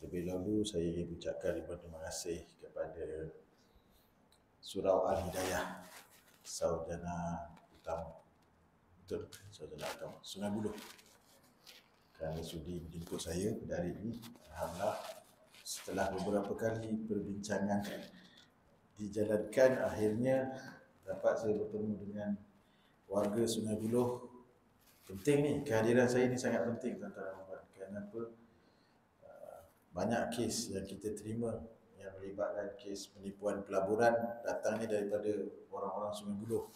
Lebih dahulu saya ingin ucapkan ribuan terima kasih kepada Surau Al-Hidayah Sarjana Utama, betul, Sarjana Utama Sungai Buloh, kerana sudi menjemput saya pada hari ini. Alhamdulillah, setelah beberapa kali perbincangan dijalankan, akhirnya dapat saya bertemu dengan warga Sungai Buloh. Penting ni, kehadiran saya ni sangat penting tuan-tuan dan puan. Kenapa? Banyak kes yang kita terima yang melibatkan kes penipuan pelaburan datangnya daripada orang-orang Sungai Buloh,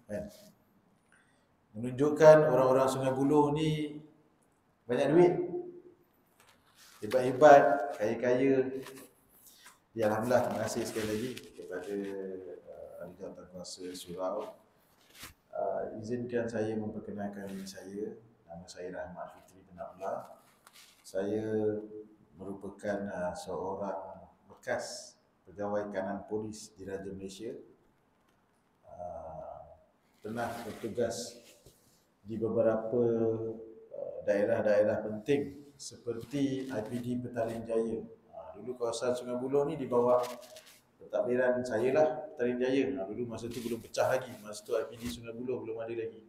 kan? Menunjukkan orang-orang Sungai Buloh ni banyak duit, hebat-hebat, kaya-kaya. Ya, Alhamdulillah, terima kasih sekali lagi kepada Ahli Jawatankuasa Surau. Izinkan saya memperkenalkan diri saya. Nama saya Rahmat Fitri bin Abdullah. Saya merupakan seorang bekas pegawai kanan polis di Raja Malaysia. Pernah bertugas di beberapa daerah-daerah penting seperti IPD Petaling Jaya. Dulu kawasan Sungai Buloh ni di bawah pentadbiran saya lah, Petaling Jaya. Dulu masa tu belum pecah lagi, masa tu IPD Sungai Buloh belum ada lagi.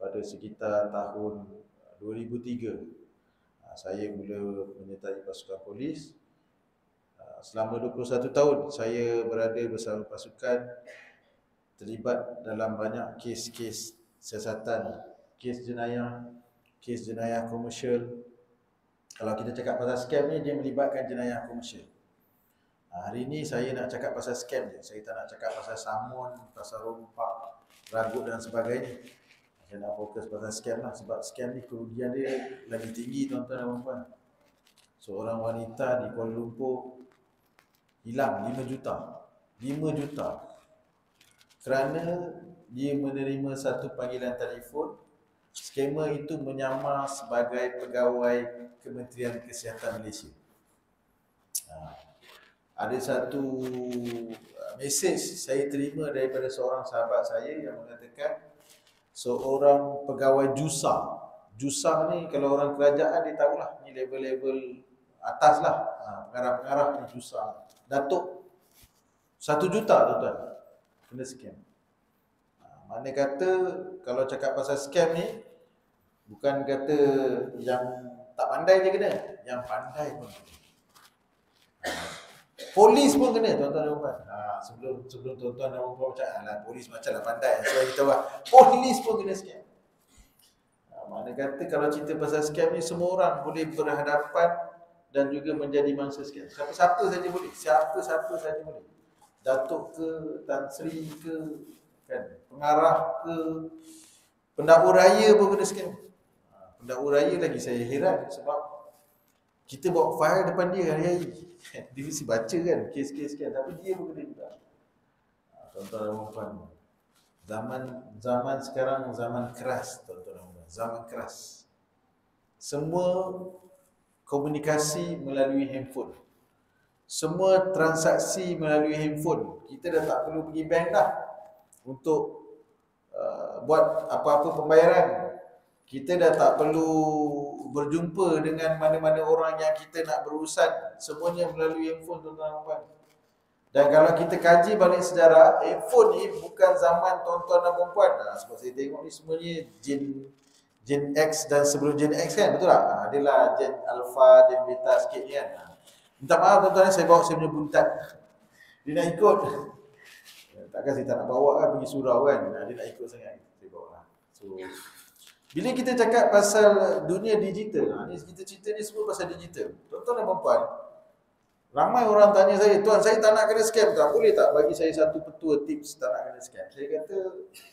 Pada sekitar tahun 2003 saya mula menyertai pasukan polis. Selama 21 tahun saya berada bersama pasukan, terlibat dalam banyak kes-kes siasatan, kes jenayah komersial. Kalau kita cakap pasal scam ni, dia melibatkan jenayah komersial. Hari ni saya nak cakap pasal scam je. Saya tak nak cakap pasal samun, pasal rompak, ragut dan sebagainya. Saya nak fokus pasal scam lah, sebab scam ni kerugian dia lagi tinggi tuan-tuan dan puan. Seorang wanita di Kuala Lumpur hilang 5 juta. 5 juta. Kerana dia menerima satu panggilan telefon, skamer itu menyamar sebagai pegawai Kementerian Kesihatan Malaysia. Ada satu mesej saya terima daripada seorang sahabat saya yang mengatakan seorang pegawai JUSA ni, kalau orang kerajaan dia tahulah, ni level-level atas lah, pengarah-pengarah ni JUSA. Datuk 1 juta tuan-tuan kena scam. Mana kata kalau cakap pasal scam ni, bukan kata yang tak pandai je kena, yang pandai pun kena. Polis pun kena tuan-tuan dan puan. Sebelum tuan-tuan dan puan macam polis macamlah pandai, saya beritahu polis pun kena scam. Mana kata kalau cerita pasal scam ni, semua orang boleh berhadapan dan juga menjadi mangsa scam. Siapa-siapa saja boleh, siapa-siapa saja boleh. Datuk ke, Tan Sri ke, kan, pengarah ke, pendakwa raya pun kena scam. Pendakwa raya lagi saya heran, sebab kita bawa file depan dia hari-hari. Dia mesti baca kan kes-kes kan, tapi dia pun kena juga. Tuan-tuan dan puan, zaman sekarang zaman keras tuan-tuan dan puan, zaman keras. Semua komunikasi melalui handphone. Semua transaksi melalui handphone. Kita dah tak perlu pergi bank dah untuk buat apa-apa pembayaran. Kita dah tak perlu berjumpa dengan mana-mana orang yang kita nak berurusan. Semuanya melalui handphone tuan-tuan dan puan. Dan kalau kita kaji balik sejarah, handphone ni bukan zaman tuan-tuan dan puan. Sebab saya tengok ni semuanya Gen X dan sebelum Gen X kan, betul tak? Adalah Gen Alpha, Gen Beta sikit ni kan. Minta maaf tuan-tuan, saya bawa saya punya buntat. Dia nak ikut. Takkan saya tak nak bawa kan, pergi surau kan. Dia nak ikut sangat, saya bawa lah. So, bila kita cakap pasal dunia digital, ni kita cerita ni semua pasal digital. Tuan-tuan dan puan, ramai orang tanya saya, tuan saya tak nak kena scam tak? Boleh tak bagi saya satu petua tips tak nak kena scam? Saya kata,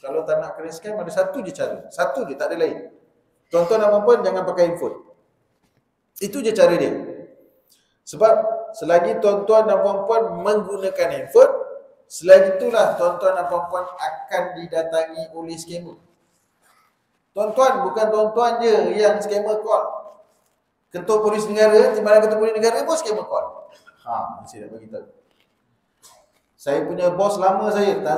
kalau tak nak kena scam ada satu je cara. Satu je, tak ada lain. Tuan-tuan dan puan jangan pakai handphone. Itu je cara dia. Sebab selagi tuan-tuan dan puan menggunakan handphone, selagi itulah tuan-tuan dan puan akan didatangi oleh scammer. Tuan-tuan, bukan tuan-tuan je yang scammer call. Ketua Polis Negara, Timbalan Ketua Polis Negara pun scammer call. Saya nak bagi tahu. Saya punya bos lama saya, Tan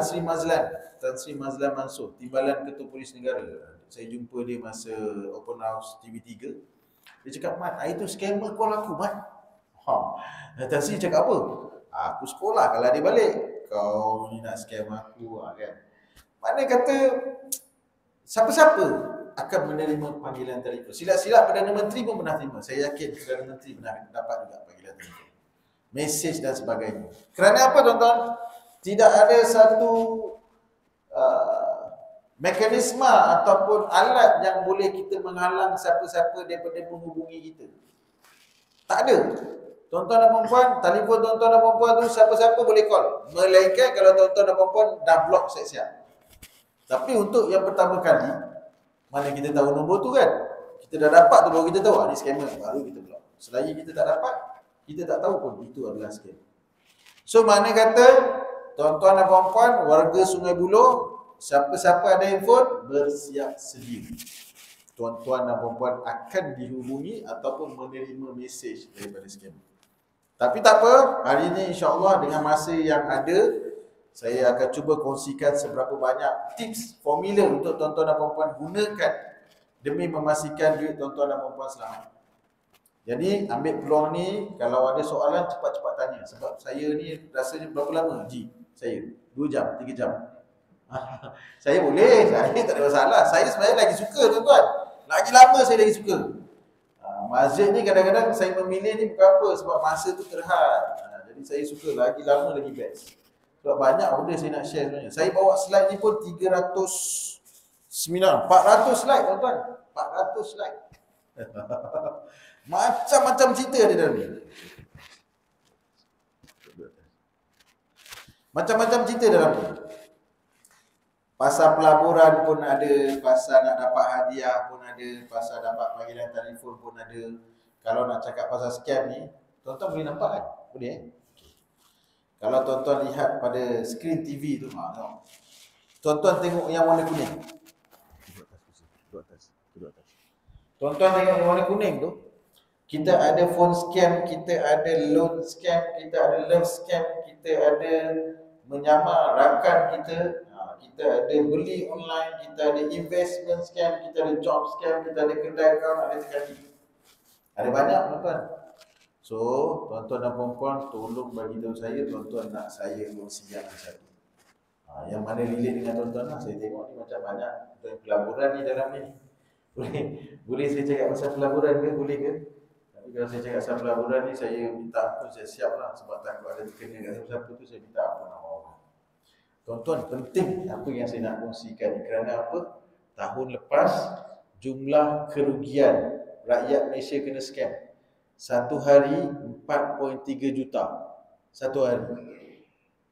Sri Mazlan Mansur, Timbalan Ketua Polis Negara. Saya jumpa dia masa open house TV3. Dia cakap, Mat, hari tu scammer call aku, Mat. Dan saya cakap apa? Aku sekolah kalau dia balik. Kau ni nak scam aku kan. Mana kata siapa-siapa akan menerima panggilan telefon. Silap-silap Perdana Menteri pun pernah terima. Saya yakin Perdana Menteri pernah dapat juga panggilan telefon. Mesej dan sebagainya. Kerana apa tuan-tuan? Tidak ada satu mekanisme ataupun alat yang boleh kita menghalang siapa-siapa daripada menghubungi kita. Tak ada. Tuan-tuan dan perempuan, telefon tuan-tuan dan perempuan tu siapa-siapa boleh call. Melainkan kalau tuan-tuan dan perempuan dah block siap-siap. Tapi untuk yang pertama kali, mana kita tahu nombor tu kan? Kita dah dapat tu baru kita tahu, ni scammer, baru kita block. Selagi kita tak dapat, kita tak tahu pun itu adalah scam. So mana kata, tuan-tuan dan perempuan, warga Sungai Buloh, siapa-siapa ada handphone, bersiap sedia. Tuan-tuan dan perempuan akan dihubungi ataupun menerima mesej daripada scammer. Tapi tak apa, hari ini insya-Allah dengan masa yang ada, saya akan cuba kongsikan seberapa banyak tips, formula untuk tuan-tuan dan perempuan gunakan demi memastikan duit tuan-tuan dan perempuan selamat. Jadi ambil peluang ni, kalau ada soalan cepat-cepat tanya. Sebab saya ni rasanya berapa lama? Saya 2 jam, 3 jam. Saya boleh, saya tak ada masalah. Saya sebenarnya lagi suka tuan-tuan. Lagi lama saya lagi suka. Masjid ni kadang-kadang saya memilih ni bukan apa, sebab masa tu terhad. Jadi saya suka lagi lama lagi best. Sebab banyak benda saya nak share sebenarnya. Saya bawa slide ni pun 400 slide tuan-tuan. 400 slide. Macam-macam cerita ada dalam ni. Macam-macam cerita dalam ni. Pasal pelaburan pun ada, pasal nak dapat hadiah pun ada, pasal dapat panggilan telefon pun ada. Kalau nak cakap pasal scam ni, tuan-tuan boleh nampak kan? Boleh Okay. Kalau tuan-tuan lihat pada skrin TV tu, tuan-tuan tengok yang warna kuning. Tuan-tuan tengok yang warna kuning tu, kita ada phone scam, kita ada loan scam, kita ada love scam, kita ada menyamar rakan kita ada beli online, kita ada investment scam, kita ada job scam, kita ada kedai account, ada sekali. Ada banyak tuan-tuan. So, tuan-tuan dan perempuan, tolong bagi tahu saya, tuan-tuan nak saya kongsi yang satu. Yang mana relate dengan tuan-tuan lah. Saya tengok ni macam banyak pelaburan ni dalam ni. Boleh saya cakap pasal pelaburan ke? Boleh ke? Tapi kalau saya cakap pasal pelaburan ni, saya minta ampun, saya siap lah. Sebab takut ada terkena kat siapa-siapa tu, saya minta ampun. Tuan-tuan, penting apa yang saya nak kongsikan ni. Kerana apa? Tahun lepas, jumlah kerugian rakyat Malaysia kena scam. Satu hari 4.3 juta. Satu hari.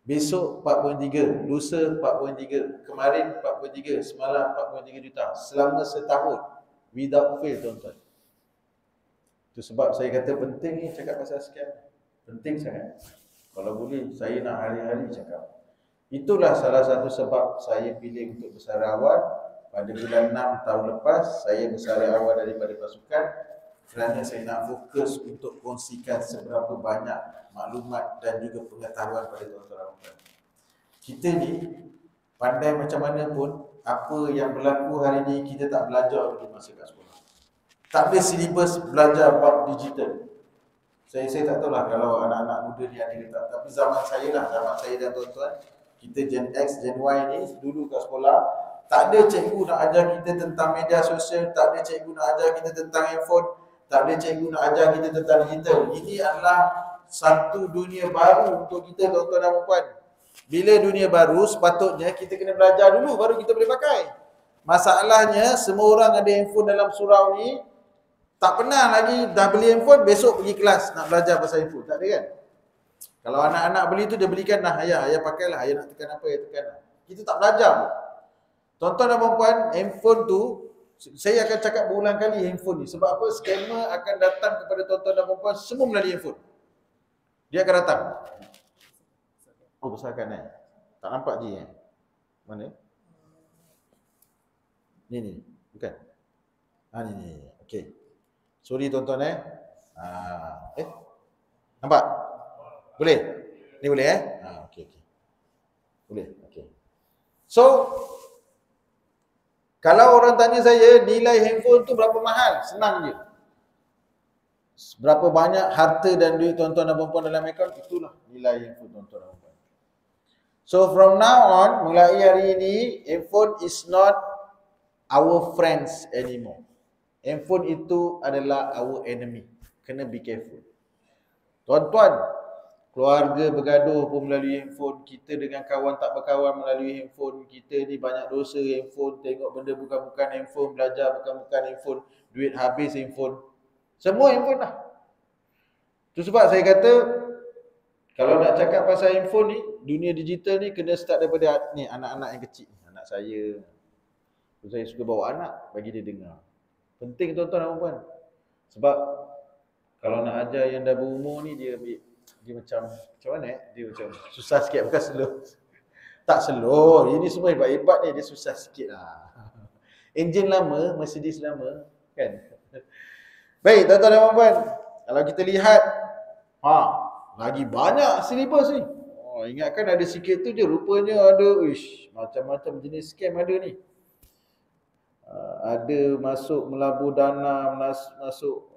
Besok 4.3, lusa 4.3, kemarin 4.3, semalam 4.3 juta. Selama setahun. Without fail tuan-tuan. Itu sebab saya kata penting ni cakap pasal scam. Penting sangat. Kalau boleh, saya nak hari-hari cakap. Itulah salah satu sebab saya pilih untuk bersara awal. Pada bulan 6 tahun lepas, saya bersara awal daripada pasukan kerana saya nak fokus untuk kongsikan seberapa banyak maklumat dan juga pengetahuan pada tuan-tuan. Kita ni pandai macam mana pun, apa yang berlaku hari ni kita tak belajar di masa kat sekolah. Tak ada silibus belajar bab digital. Saya tak tahulah kalau anak-anak muda ni ada ke tak. Tapi zaman saya dan tuan-tuan, kita Gen X, Gen Y ni dulu kat sekolah, tak ada cikgu nak ajar kita tentang media sosial, tak ada cikgu nak ajar kita tentang handphone, tak ada cikgu nak ajar kita tentang digital. Ini adalah satu dunia baru untuk kita tuan-tuan dan puan. Bila dunia baru, sepatutnya kita kena belajar dulu baru kita boleh pakai. Masalahnya, semua orang ada handphone dalam surau ni, tak pernah lagi dah beli handphone, besok pergi kelas nak belajar pasal handphone. Tak ada kan? Kalau anak-anak beli tu, dia belikan lah, ayah pakailah, ayah nak tekan apa, ayah tekan lah. Kita tak belajar. Tuan-tuan dan perempuan, handphone tu, saya akan cakap berulang kali handphone ni. Sebab apa? Scammer akan datang kepada tuan-tuan dan perempuan semua melalui handphone. Dia akan datang. Oh, besarkan tak nampak je Mana? Ni. Bukan? Ni. Okey. Sorry tuan-tuan Nampak? Boleh? Ni boleh okey. Boleh. Okey. So, kalau orang tanya saya nilai handphone tu berapa mahal? Senang je. Berapa banyak harta dan duit tuan-tuan dan puan-puan dalam akaun, itulah nilai handphone tuan-tuan dan puan-puan. So from now on, mulai hari ini, handphone is not our friends anymore. Handphone itu adalah our enemy. Kena be careful. Tuan-tuan, keluarga bergaduh pun melalui handphone, kita dengan kawan tak berkawan melalui handphone, kita ni banyak dosa handphone, tengok benda bukan-bukan handphone, belajar bukan-bukan handphone, duit habis handphone. Semua handphone lah. Itu sebab saya kata, kalau nak cakap pasal handphone ni, dunia digital ni kena start daripada ni anak-anak yang kecil. Anak saya. Saya suka bawa anak, bagi dia dengar. Penting tuan-tuan dan puan. Sebab kalau nak ajar yang dah berumur ni, dia macam mana dia macam susah sikit, bukan slow. Tak slow, ini semua hebat-hebat ni, dia susah sikit lah. Enjin lama, Mercedes lama, kan? Baik, tuan-tuan dan puan, kalau kita lihat, lagi banyak syllabus ni. Ingatkan ada sikit tu je, rupanya ada, macam-macam jenis scam ada ni. Ada masuk melabur dana, masuk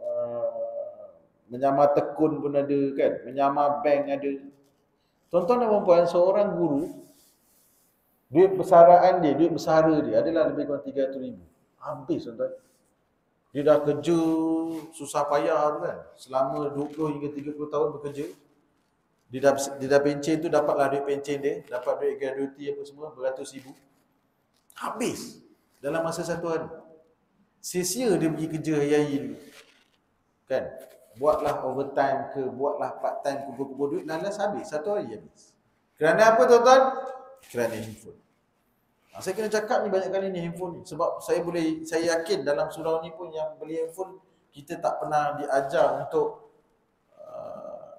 menyamar tekun pun ada kan, menyamar bank ada. Tuan-tuan dan puan-puan, seorang guru, duit persaraan dia, duit bersara dia adalah lebih kurang 300,000. Habis tuan-tuan. Dia dah kerja susah payah tu kan, selama 20 hingga 30 tahun bekerja. Dia dah pencen tu, dapatlah duit pencen dia, dapat duit gratuity apa semua, beratus ribu. Habis dalam masa satu hari. Sia-sia dia pergi kerja hari-hari dulu. Kan? Buatlah overtime ke, buatlah part time, kumpul-kumpul duit, lalas habis, satu hari habis. Kerana apa tuan-tuan? Kerana handphone. Saya kena cakap ni banyak kali ni handphone ni. Sebab saya yakin dalam surau ni pun yang beli handphone, kita tak pernah diajar untuk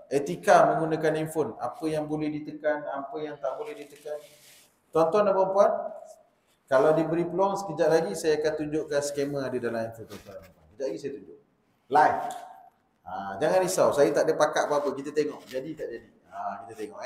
etika menggunakan handphone. Apa yang boleh ditekan, apa yang tak boleh ditekan. Tuan-tuan dan puan-puan, kalau diberi peluang sekejap lagi, saya akan tunjukkan skema ada dalam handphone tuan-tuan. Sekejap lagi saya tunjuk. Live. Jangan risau, saya tak ada pakat apa-apa. Kita tengok. Jadi tak jadi. Kita tengok